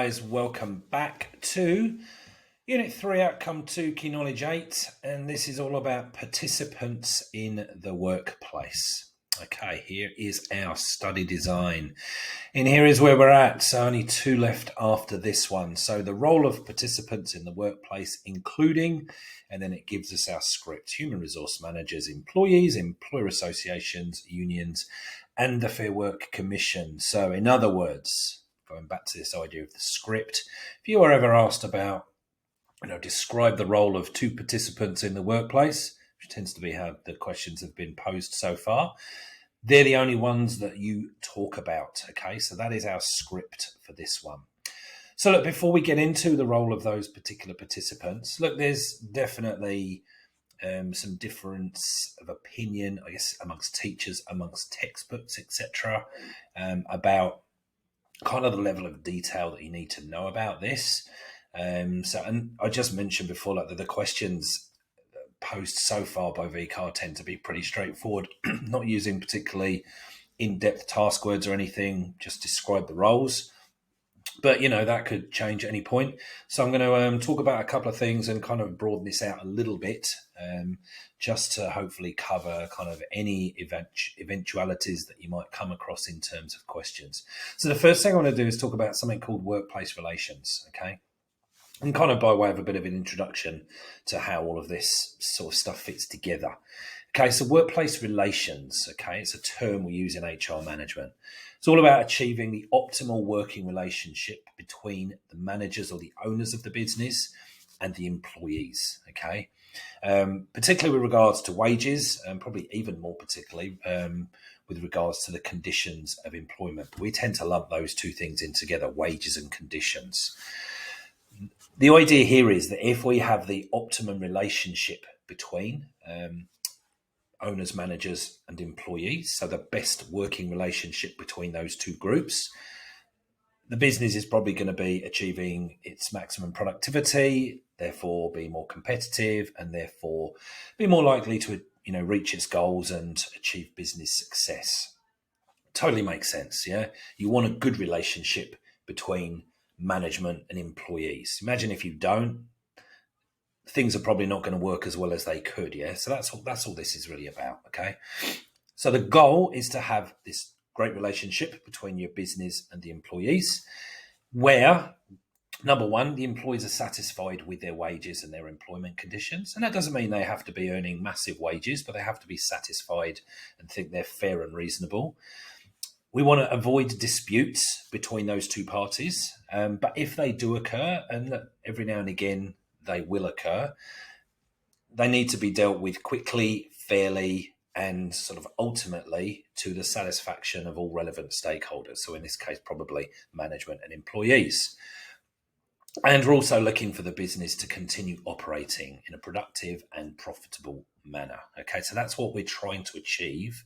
guys, welcome back to Unit 3, Outcome 2, Key Knowledge 8, and this is all about participants in the workplace. Okay, here is our study design. And here is where we're at, so only 2 left after this one. So the role of participants in the workplace, including, and then it gives us our script: human resource managers, employees, employer associations, unions, and the Fair Work Commission. So in other words, going back to this idea of the script, if you were ever asked about, describe the role of 2 participants in the workplace, which tends to be how the questions have been posed so far, they're the only ones that you talk about. Okay, so that is our script for this one. So look, before we get into the role of those particular participants, look, there's definitely some difference of opinion, I guess, amongst teachers, amongst textbooks, etc., about kind of the level of detail that you need to know about this. And I just mentioned before, like the questions posed so far by VCAR tend to be pretty straightforward, not using particularly in-depth task words or anything, just describe the roles. But, that could change at any point. So I'm going to talk about a couple of things and kind of broaden this out a little bit, just to hopefully cover kind of any eventualities that you might come across in terms of questions. So the first thing I want to do is talk about something called workplace relations, okay? And kind of by way of a bit of an introduction to how all of this sort of stuff fits together. Okay, so workplace relations, okay, it's a term we use in HR management. It's all about achieving the optimal working relationship between the managers or the owners of the business and the employees, okay? Particularly with regards to wages, and probably even more particularly with regards to the conditions of employment. But we tend to lump those two things in together, wages and conditions. The idea here is that if we have the optimum relationship between owners, managers, and employees, so the best working relationship between those two groups, the business is probably going to be achieving its maximum productivity, therefore be more competitive, and therefore be more likely to reach its goals and achieve business success. Totally makes sense, yeah? You want a good relationship between management and employees. Imagine if you don't, things are probably not going to work as well as they could, yeah? So that's all this is really about, okay? So the goal is to have this great relationship between your business and the employees, where, number one, the employees are satisfied with their wages and their employment conditions. And that doesn't mean they have to be earning massive wages, but they have to be satisfied and think they're fair and reasonable. We want to avoid disputes between those two parties. But if they do occur, and every now and again they will occur, they need to be dealt with quickly, fairly, and sort of ultimately to the satisfaction of all relevant stakeholders. So in this case, probably management and employees. And we're also looking for the business to continue operating in a productive and profitable manner. Okay, so that's what we're trying to achieve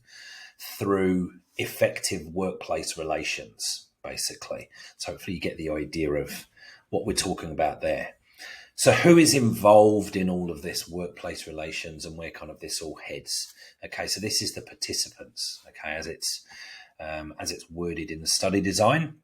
through effective workplace relations, basically. So hopefully you get the idea of what we're talking about there. So who is involved in all of this workplace relations and where kind of this all heads? Okay, so this is the participants, okay, as it's worded in the study design,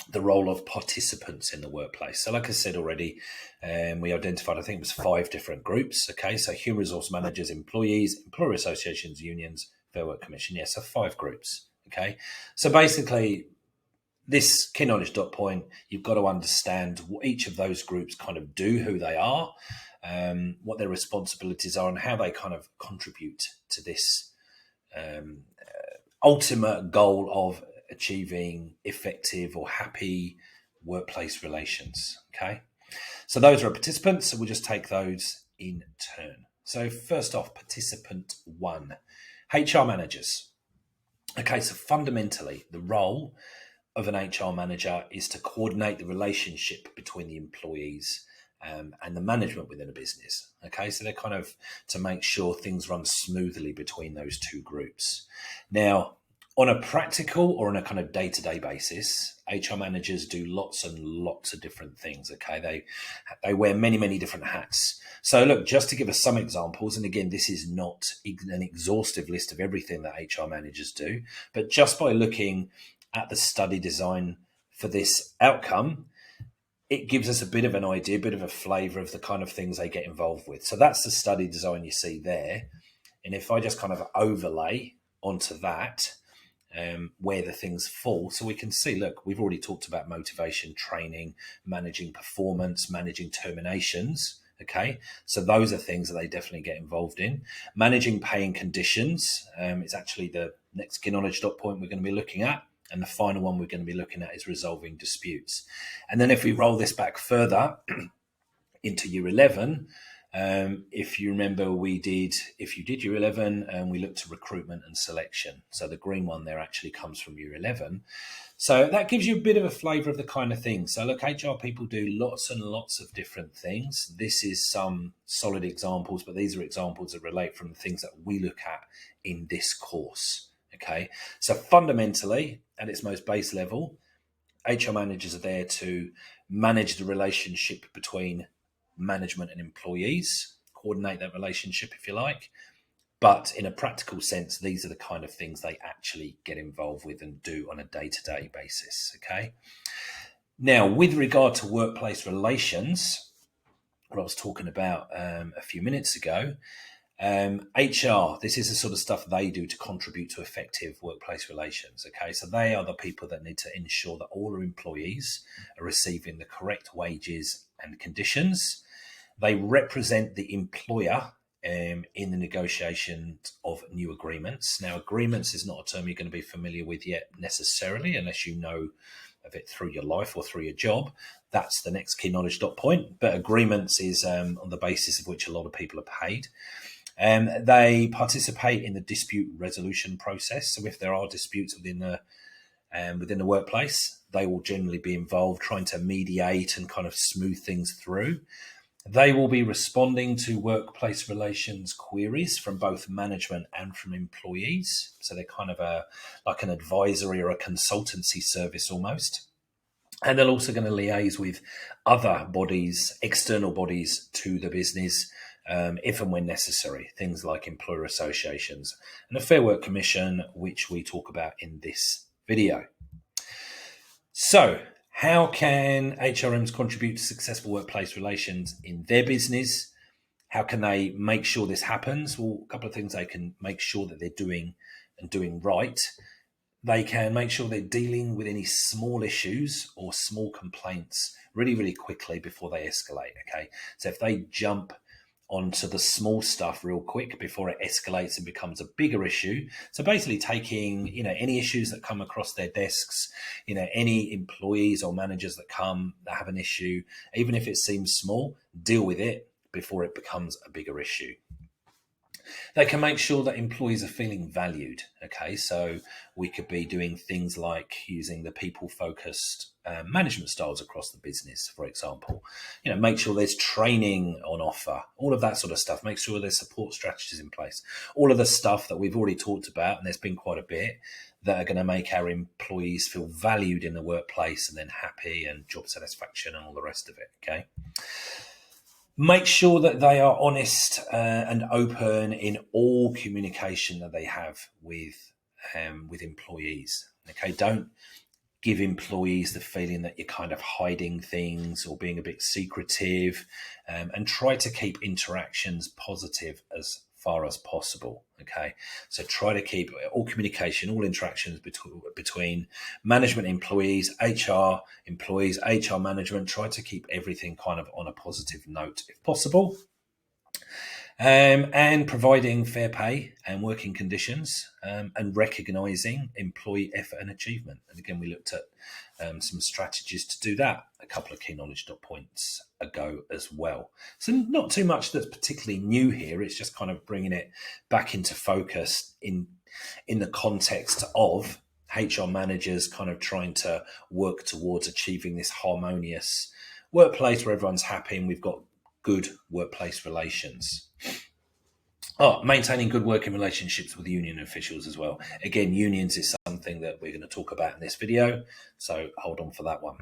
the role of participants in the workplace. So like I said already, we identified, I think it was 5 different groups, okay, so human resource managers, employees, employer associations, unions, Fair Work Commission, yeah, so 5 groups, okay? So basically, this key knowledge dot point, you've got to understand what each of those groups kind of do, who they are, what their responsibilities are, and how they kind of contribute to this ultimate goal of achieving effective or happy workplace relations, okay? So those are participants, so we'll just take those in turn. So first off, participant 1, HR managers. Okay, so fundamentally, the role of an HR manager is to coordinate the relationship between the employees and the management within a business. Okay, so they're kind of to make sure things run smoothly between those two groups. Now, on a practical or on a kind of day-to-day basis, HR managers do lots and lots of different things, okay? They wear many, many different hats. So look, just to give us some examples, and again, this is not an exhaustive list of everything that HR managers do, but just by looking at the study design for this outcome, it gives us a bit of an idea, a bit of a flavour of the kind of things they get involved with. So that's the study design you see there. And if I just kind of overlay onto that, where the things fall, so we can see, look, we've already talked about motivation, training, managing performance, managing terminations. Okay, so those are things that they definitely get involved in. Managing pay and conditions is actually the next key knowledge dot point we're going to be looking at. And the final one we're going to be looking at is resolving disputes. And then if we roll this back further into year 11, if you remember, if you did year 11, we looked at recruitment and selection. So the green one there actually comes from year 11. So that gives you a bit of a flavour of the kind of thing. So look, HR people do lots and lots of different things. This is some solid examples, but these are examples that relate from the things that we look at in this course. Okay, so fundamentally, at its most base level, HR managers are there to manage the relationship between management and employees, coordinate that relationship, if you like. But in a practical sense, these are the kind of things they actually get involved with and do on a day-to-day basis. Okay. Now, with regard to workplace relations, what I was talking about a few minutes ago, HR, this is the sort of stuff they do to contribute to effective workplace relations. Okay, so they are the people that need to ensure that all their employees are receiving the correct wages and conditions. They represent the employer in the negotiation of new agreements. Now, agreements is not a term you're going to be familiar with yet necessarily, unless you know of it through your life or through your job. That's the next key knowledge dot point. But agreements is on the basis of which a lot of people are paid. They participate in the dispute resolution process. So if there are disputes within the workplace, they will generally be involved trying to mediate and kind of smooth things through. They will be responding to workplace relations queries from both management and from employees. So they're kind of like an advisory or a consultancy service almost. And they're also going to liaise with other bodies, external bodies to the business, if and when necessary, things like employer associations and a Fair Work Commission, which we talk about in this video. So, how can HRMs contribute to successful workplace relations in their business? How can they make sure this happens? Well, a couple of things they can make sure that they're doing right. They can make sure they're dealing with any small issues or small complaints really, really quickly before they escalate. Okay, so if they jump onto the small stuff real quick before it escalates and becomes a bigger issue. So basically taking, any issues that come across their desks, any employees or managers that have an issue, even if it seems small, deal with it before it becomes a bigger issue. They can make sure that employees are feeling valued. Okay, so we could be doing things like using the people-focused management styles across the business, for example. Make sure there's training on offer, all of that sort of stuff. Make sure there's support strategies in place. All of the stuff that we've already talked about, and there's been quite a bit, that are going to make our employees feel valued in the workplace and then happy and job satisfaction and all the rest of it. Okay. Make sure that they are honest and open in all communication that they have with employees. Okay, don't give employees the feeling that you're kind of hiding things or being a bit secretive, and try to keep interactions positive as far as possible. Okay, so try to keep all communication, all interactions between management employees, HR employees, HR management, try to keep everything kind of on a positive note if possible. And providing fair pay and working conditions, and recognising employee effort and achievement. And again, we looked at some strategies to do that a couple of key knowledge dot points ago as well. So not too much that's particularly new here. It's just kind of bringing it back into focus in the context of HR managers kind of trying to work towards achieving this harmonious workplace where everyone's happy and we've got good workplace relations. Maintaining good working relationships with union officials as well. Again, unions is something that we're going to talk about in this video, so hold on for that one.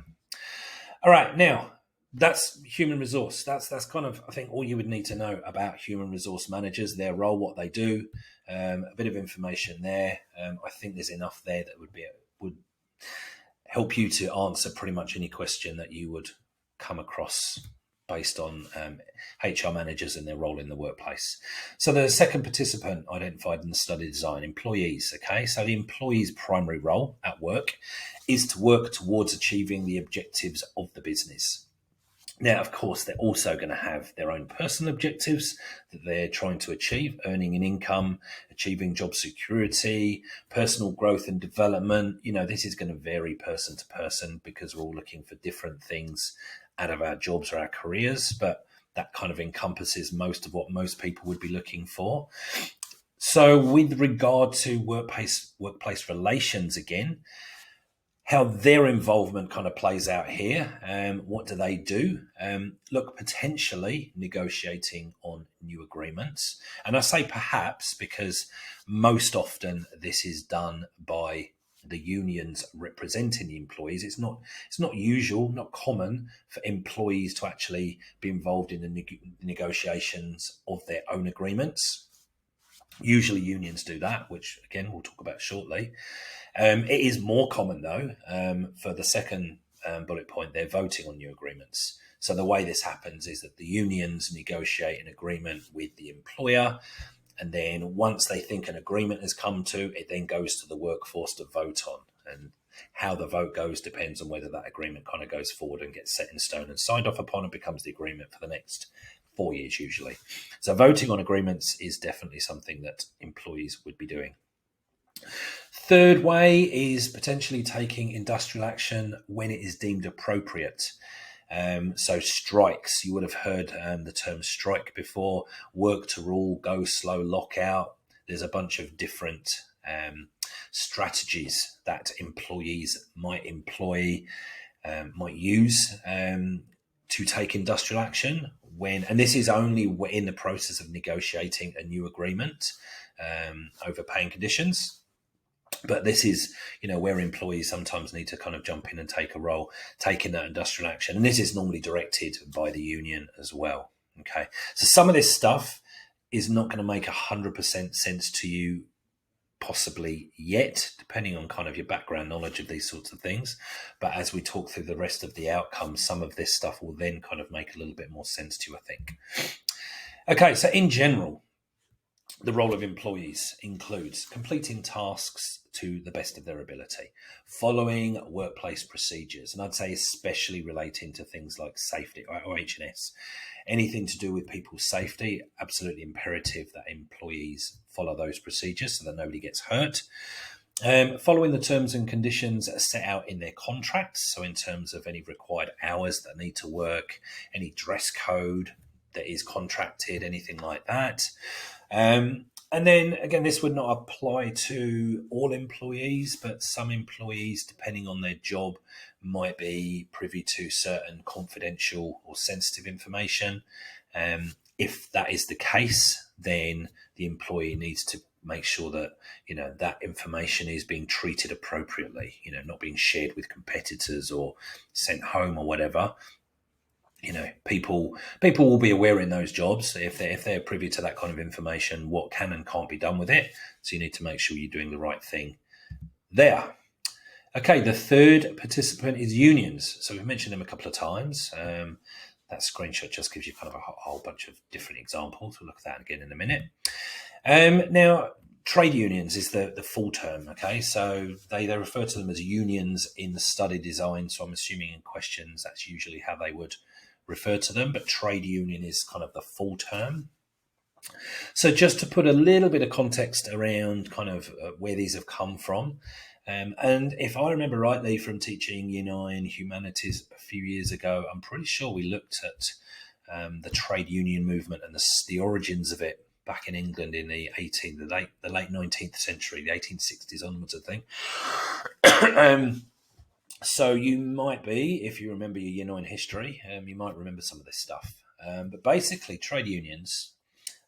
All right, now that's human resource. That's kind of, I think, all you would need to know about human resource managers, their role, what they do, a bit of information there. I think there's enough there that would help you to answer pretty much any question that you would come across based on HR managers and their role in the workplace. So the second participant identified in the study design, employees. Okay, so the employee's primary role at work is to work towards achieving the objectives of the business. Now, of course, they're also going to have their own personal objectives that they're trying to achieve, earning an income, achieving job security, personal growth and development. This is going to vary person to person because we're all looking for different things out of our jobs or our careers, but that kind of encompasses most of what most people would be looking for. So with regard to workplace relations, again, how their involvement kind of plays out here. What do they do? Look, potentially negotiating on new agreements. And I say perhaps because most often this is done by the unions representing the employees. It's not usual, not common for employees to actually be involved in the negotiations of their own agreements. Usually unions do that, which again we'll talk about shortly. It is more common, though, for the second bullet point, they're voting on new agreements. So the way this happens is that the unions negotiate an agreement with the employer, and then once they think an agreement has come to, it then goes to the workforce to vote on. And how the vote goes depends on whether that agreement kind of goes forward and gets set in stone and signed off upon and becomes the agreement for the next 4 years usually. So voting on agreements is definitely something that employees would be doing. Third way is potentially taking industrial action when it is deemed appropriate. So strikes, you would have heard the term strike before, work to rule, go slow, lockout. There's a bunch of different strategies that employees might employ, might use to take industrial action and this is only in the process of negotiating a new agreement over paying conditions. But this is, where employees sometimes need to kind of jump in and take a role, taking that industrial action. And this is normally directed by the union as well. Okay. So some of this stuff is not going to make 100% sense to you possibly yet, depending on kind of your background knowledge of these sorts of things. But as we talk through the rest of the outcomes, some of this stuff will then kind of make a little bit more sense to you, I think. Okay. So in general, the role of employees includes completing tasks to the best of their ability, following workplace procedures, and I'd say especially relating to things like safety or H&S. Anything to do with people's safety, absolutely imperative that employees follow those procedures so that nobody gets hurt. Following the terms and conditions set out in their contracts, so in terms of any required hours that need to work, any dress code that is contracted, anything like that. And then, again, this would not apply to all employees, but some employees, depending on their job, might be privy to certain confidential or sensitive information. If that is the case, then the employee needs to make sure that, that information is being treated appropriately, not being shared with competitors or sent home or whatever. People will be aware in those jobs if they're privy to that kind of information, what can and can't be done with it. So you need to make sure you're doing the right thing there. Okay, the third participant is unions. So we've mentioned them a couple of times. That screenshot just gives you kind of a whole bunch of different examples. We'll look at that again in a minute. Now, trade unions is the full term. Okay, so they refer to them as unions in the study design. So I'm assuming in questions that's usually how they would refer to them, but trade union is kind of the full term. So just to put a little bit of context around kind of where these have come from, and if I remember rightly from teaching Year 9 Humanities a few years ago, I'm pretty sure we looked at the trade union movement and the origins of it back in England in the late 19th century, the 1860s onwards, I think. So you might be, if you remember your Year 9 history, you might remember some of this stuff. But basically, trade unions,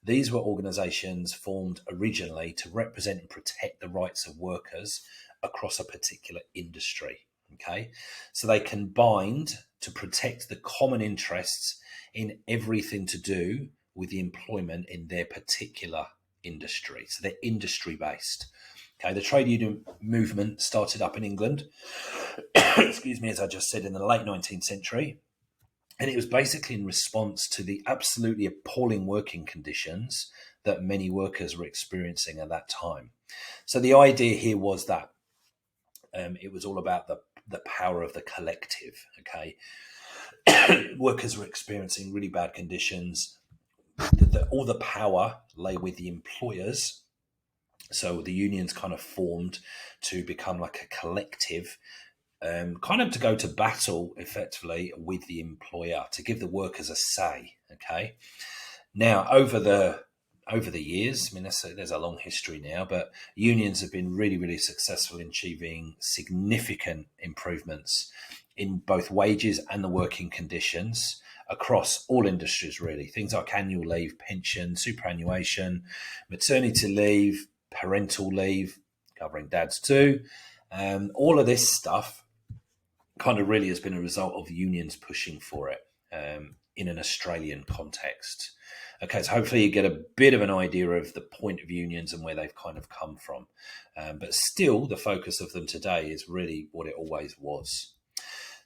these were organisations formed originally to represent and protect the rights of workers across a particular industry. Okay, so they combined to protect the common interests in everything to do with the employment in their particular industry. So they're industry-based. Okay, the trade union movement started up in England, excuse me, as I just said, in the late 19th century. And it was basically in response to the absolutely appalling working conditions that many workers were experiencing at that time. So the idea here was that it was all about the power of the collective. Okay, workers were experiencing really bad conditions. All the power lay with the employers. So the unions kind of formed to become like a collective, kind of to go to battle effectively with the employer to give the workers a say. Okay, now over the years, I mean, there's a long history now, but unions have been really, really successful in achieving significant improvements in both wages and the working conditions across all industries, really. Things like annual leave, pension, superannuation, maternity leave, parental leave, covering dads too. All of this stuff kind of really has been a result of unions pushing for it in an Australian context. Okay, so hopefully you get a bit of an idea of the point of unions and where they've kind of come from. But still, the focus of them today is really what it always was.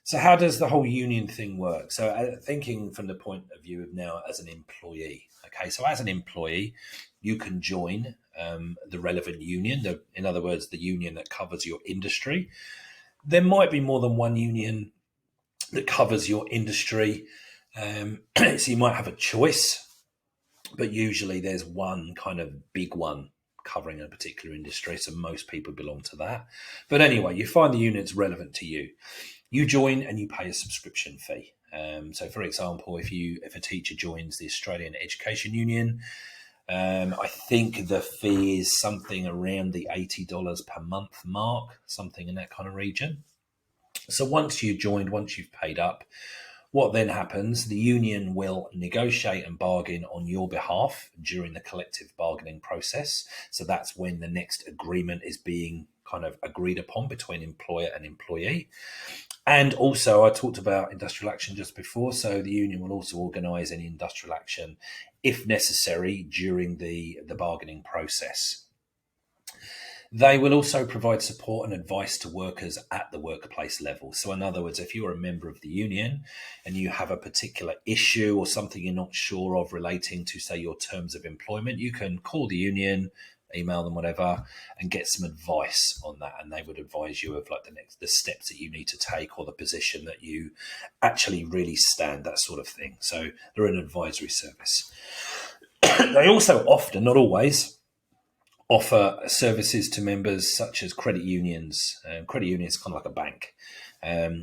So how does the whole union thing work? So thinking from the point of view of now as an employee. Okay, so as an employee, you can join the relevant union, in other words, the union that covers your industry. There might be more than one union that covers your industry. So you might have a choice, but usually there's one kind of big one covering a particular industry. So most people belong to that. But anyway, you find the union that's relevant to you. You join and you pay a subscription fee. So for example, if a teacher joins the Australian Education Union, I think the fee is something around the $80 per month mark, something in that kind of region. So once you've joined, once you've paid up, what then happens, the union will negotiate and bargain on your behalf during the collective bargaining process. So that's when the next agreement is being kind of agreed upon between employer and employee. And also, I talked about industrial action just before, so the union will also organise any industrial action, if necessary, during the bargaining process. They will also provide support and advice to workers at the workplace level. So in other words, if you're a member of the union and you have a particular issue or something you're not sure of relating to, say, your terms of employment, you can call the union, email them, whatever, and get some advice on that. And they would advise you of like the steps that you need to take or the position that you actually really stand, that sort of thing. So they're an advisory service. They also often, not always, offer services to members such as credit unions. Credit unions kind of like a bank,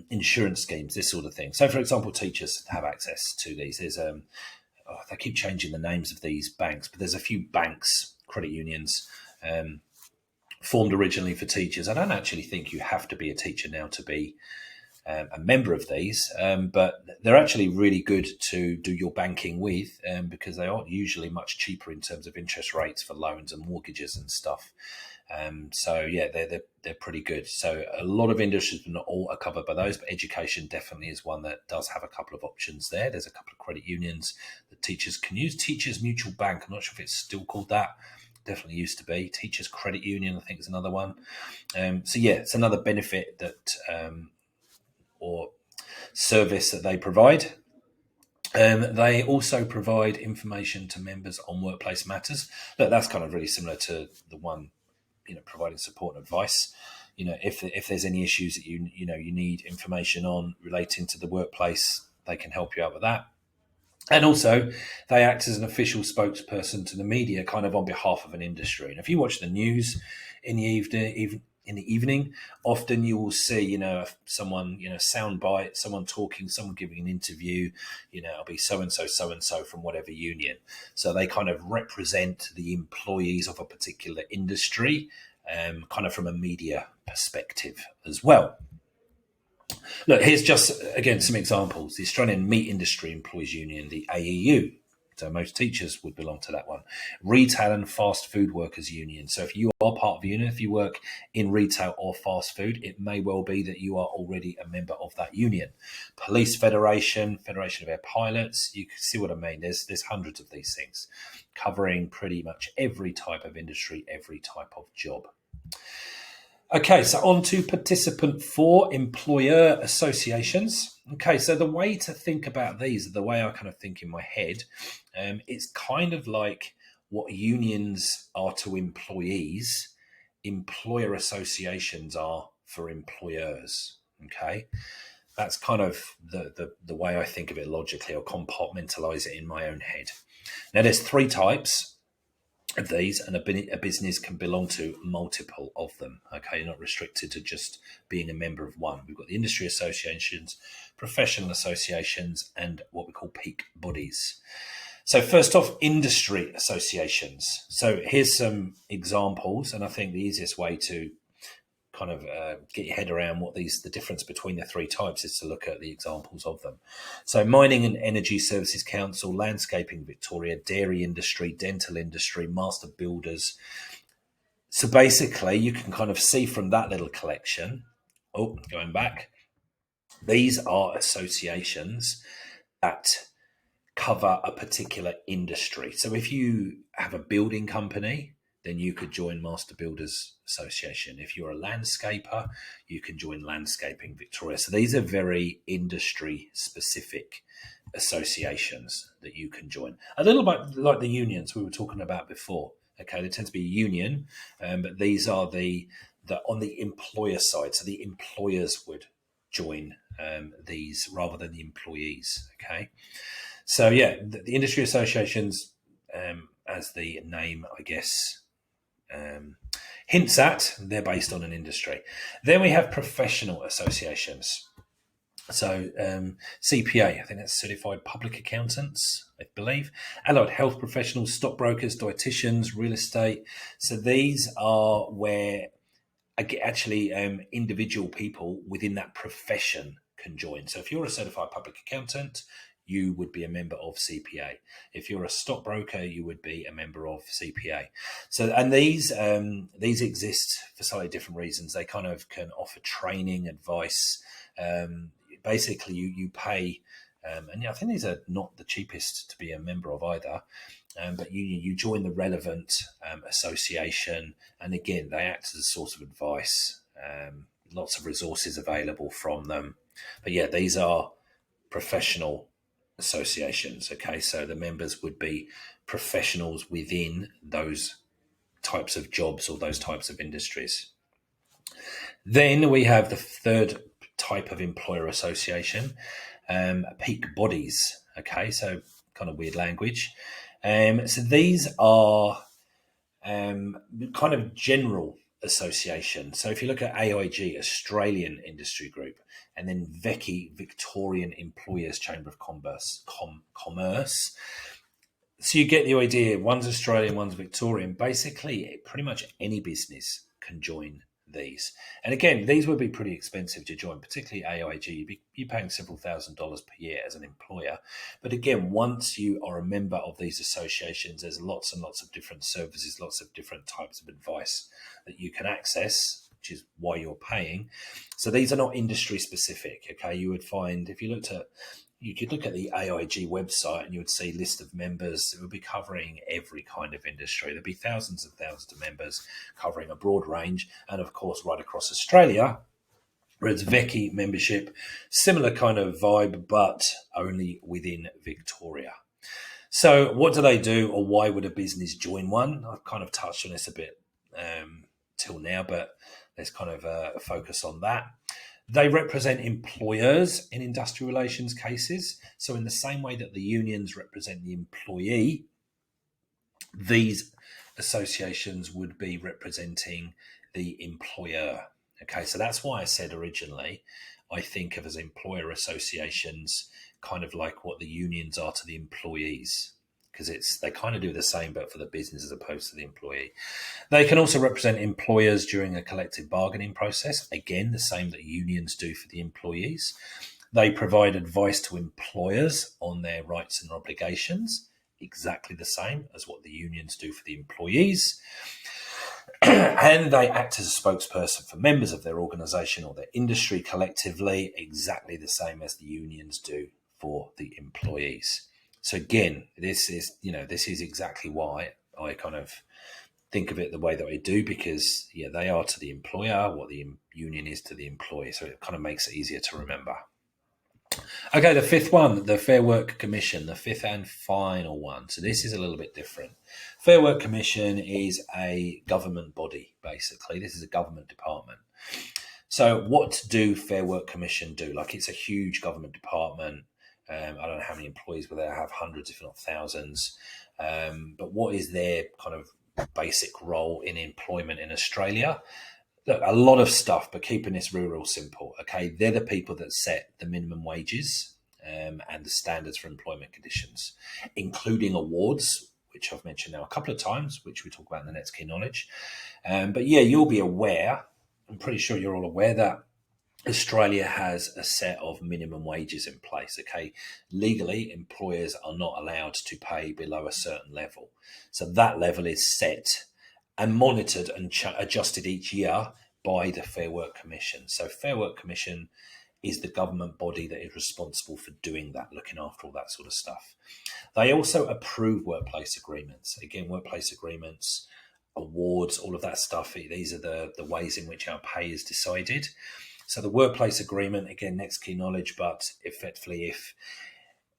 insurance schemes, this sort of thing. So, for example, teachers have access to these. There's they keep changing the names of these banks, but there's a few banks, credit unions, formed originally for teachers. I don't actually think you have to be a teacher now to be a member of these, but they're actually really good to do your banking with because they are usually much cheaper in terms of interest rates for loans and mortgages and stuff. So yeah, they're pretty good. So a lot of industries, but not all, are covered by those. But education definitely is one that does have a couple of options there. There's a couple of credit unions that teachers can use. Teachers Mutual Bank, I'm not sure if it's still called that. Definitely used to be. Teachers Credit Union, I think, is another one. So yeah, it's another benefit that or service that they provide. They also provide information to members on workplace matters. Look, that's kind of really similar to the one, providing support and advice. If there's any issues that you need information on relating to the workplace, they can help you out with that. And also, they act as an official spokesperson to the media, kind of on behalf of an industry. And if you watch the news in the evening, often you will see, someone, soundbite, someone talking, someone giving an interview, it'll be so-and-so from whatever union. So they kind of represent the employees of a particular industry, kind of from a media perspective as well. Look, here's just, again, some examples. The Australian Meat Industry Employees Union, the AEU. So most teachers would belong to that one. Retail and Fast Food Workers Union. So if you are part of a union, if you work in retail or fast food, it may well be that you are already a member of that union. Police Federation, Federation of Air Pilots. You can see what I mean. There's hundreds of these things covering pretty much every type of industry, every type of job. Okay, so on to participant 4, employer associations. Okay, so the way to think about these, the way I kind of think in my head, it's kind of like what unions are to employees, employer associations are for employers. Okay, that's kind of the way I think of it logically, or compartmentalize it in my own head. Now, there's 3 types of these, and a business can belong to multiple of them. Okay, you're not restricted to just being a member of one. We've got the industry associations, professional associations, and what we call peak bodies. So first off, industry associations. So here's some examples, and I think the easiest way to kind of get your head around what the difference between the 3 types is to look at the examples of them. So Mining and Energy Services Council, Landscaping Victoria, Dairy Industry, Dental Industry, Master Builders. So basically you can kind of see from that little collection, going back, these are associations that cover a particular industry. So if you have a building company, then you could join Master Builders Association. If you're a landscaper, you can join Landscaping Victoria. So these are very industry specific associations that you can join. A little bit like the unions we were talking about before. Okay, there tends to be a union, but these are the on the employer side. So the employers would join these rather than the employees. Okay, so yeah, the industry associations, as the name, I guess, hints at, they're based on an industry. Then we have professional associations. So CPA, I think that's Certified Public Accountants, I believe. Allied health professionals, stockbrokers, dietitians, real estate. So these are where actually individual people within that profession can join. So if you're a certified public accountant, you would be a member of CPA. If you're a stockbroker, you would be a member of CPA. So, and these exist for slightly different reasons. They kind of can offer training, advice. Basically, you pay, and I think these are not the cheapest to be a member of either. But you join the relevant association, and again, they act as a source of advice. Lots of resources available from them. But yeah, these are professional associations. Okay, so the members would be professionals within those types of jobs or those types of industries. Then we have the 3rd type of employer association, peak bodies. Okay, so kind of weird language. So these are kind of general association. So if you look at AIG, Australian Industry Group, and then VCE, Victorian Employers Chamber of Commerce. So you get the idea. One's Australian, one's Victorian. Basically, pretty much any business can join these. And again, these would be pretty expensive to join, particularly AIG. You're paying several $1,000s per year as an employer. But again, once you are a member of these associations, there's lots and lots of different services, lots of different types of advice that you can access, which is why you're paying. So these are not industry specific. Okay, you would find, if you could look at the AIG website and you would see a list of members. It would be covering every kind of industry. There'd be thousands and thousands of members covering a broad range. And of course, right across Australia, whereas VCE membership, similar kind of vibe, but only within Victoria. So what do they do, or why would a business join one? I've kind of touched on this a bit till now, but let's kind of focus on that. They represent employers in industrial relations cases. So in the same way that the unions represent the employee, these associations would be representing the employer. Okay, so that's why I said originally, I think of as employer associations kind of like what the unions are to the employees, because they kind of do the same, but for the business as opposed to the employee. They can also represent employers during a collective bargaining process. Again, the same that unions do for the employees. They provide advice to employers on their rights and obligations, exactly the same as what the unions do for the employees. And they act as a spokesperson for members of their organisation or their industry collectively, exactly the same as the unions do for the employees. So again, this is exactly why I kind of think of it the way that I do because, yeah, they are to the employer what the union is to the employee. So it kind of makes it easier to remember. Okay, the fifth one, the Fair Work Commission, the fifth and final one. So this is a little bit different. Fair Work Commission is a government body, basically. This is a government department. So what do Fair Work Commission do? Like, it's a huge government department. I don't know how many employees will they have, hundreds, if not thousands. But what is their kind of basic role in employment in Australia? Look, a lot of stuff, but keeping this real simple. Okay, they're the people that set the minimum wages and the standards for employment conditions, including awards, which I've mentioned now a couple of times, which we talk about in the next key knowledge. But yeah, you'll be aware, I'm pretty sure you're all aware that Australia has a set of minimum wages in place. Okay, legally, employers are not allowed to pay below a certain level. So that level is set and monitored and adjusted each year by the Fair Work Commission. So Fair Work Commission is the government body that is responsible for doing that, looking after all that sort of stuff. They also approve workplace agreements. Again, workplace agreements, awards, all of that stuff. These are the ways in which our pay is decided. So the workplace agreement, again, next key knowledge, but effectively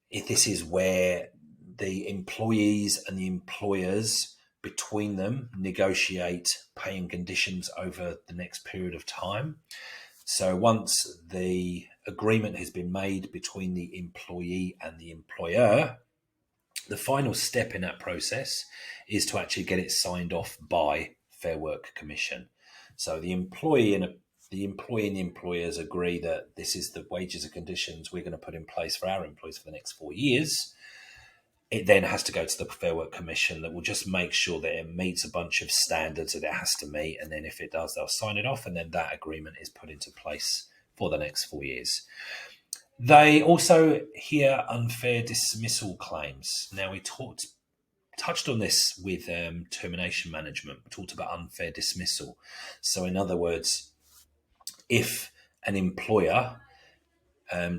if this is where the employees and the employers between them negotiate pay and conditions over the next period of time. So once the agreement has been made between the employee and the employer, the final step in that process is to actually get it signed off by Fair Work Commission. So the employee and the employers agree that this is the wages and conditions we're going to put in place for our employees for the next 4 years. It then has to go to the Fair Work Commission that will just make sure that it meets a bunch of standards that it has to meet. And then if it does, they'll sign it off. And then that agreement is put into place for the next 4 years. They also hear unfair dismissal claims. Now, we touched on this with termination management. We talked about unfair dismissal. So in other words, if an employer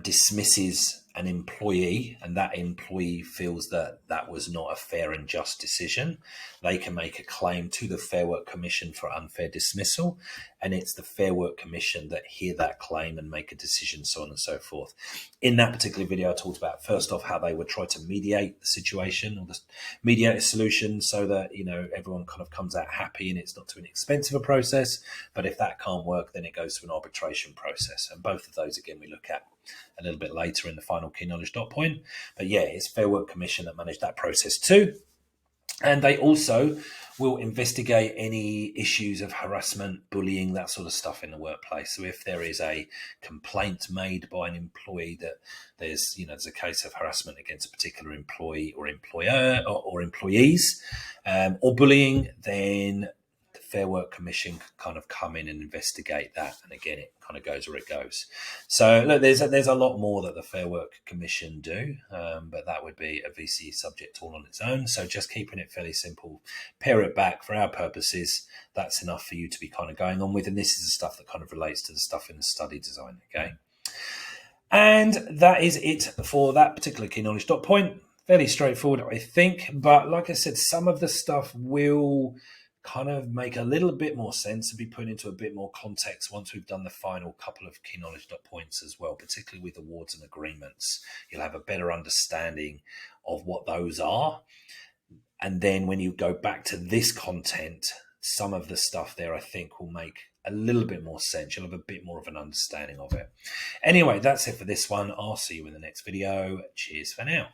dismisses an employee and that employee feels that that was not a fair and just decision, they can make a claim to the Fair Work Commission for unfair dismissal, and it's the Fair Work Commission that hear that claim and make a decision, so on and so forth. In that particular video, I talked about, first off, how they would try to mediate the situation or mediate a solution so that, you know, everyone kind of comes out happy and it's not too inexpensive a process. But if that can't work, then it goes to an arbitration process. And both of those, again, we look at a little bit later in the final key knowledge dot point. But yeah, it's Fair Work Commission that manage that process too. And they also will investigate any issues of harassment, bullying, that sort of stuff in the workplace. So if there is a complaint made by an employee that there's a case of harassment against a particular employee or employer or employees or bullying, then the Fair Work Commission can kind of come in and investigate that. And again, it kind of goes where it goes. So look, there's a lot more that the Fair Work Commission do, but that would be a VCE subject all on its own. So just keeping it fairly simple, pare it back for our purposes. That's enough for you to be kind of going on with. And this is the stuff that kind of relates to the stuff in the study design. Okay. And that is it for that particular key knowledge dot point. Fairly straightforward, I think. But like I said, some of the stuff will kind of make a little bit more sense and be put into a bit more context once we've done the final couple of key knowledge dot points as well, particularly with awards and agreements. You'll have a better understanding of what those are. And then when you go back to this content, some of the stuff there, I think, will make a little bit more sense. You'll have a bit more of an understanding of it. Anyway, that's it for this one. I'll see you in the next video. Cheers for now.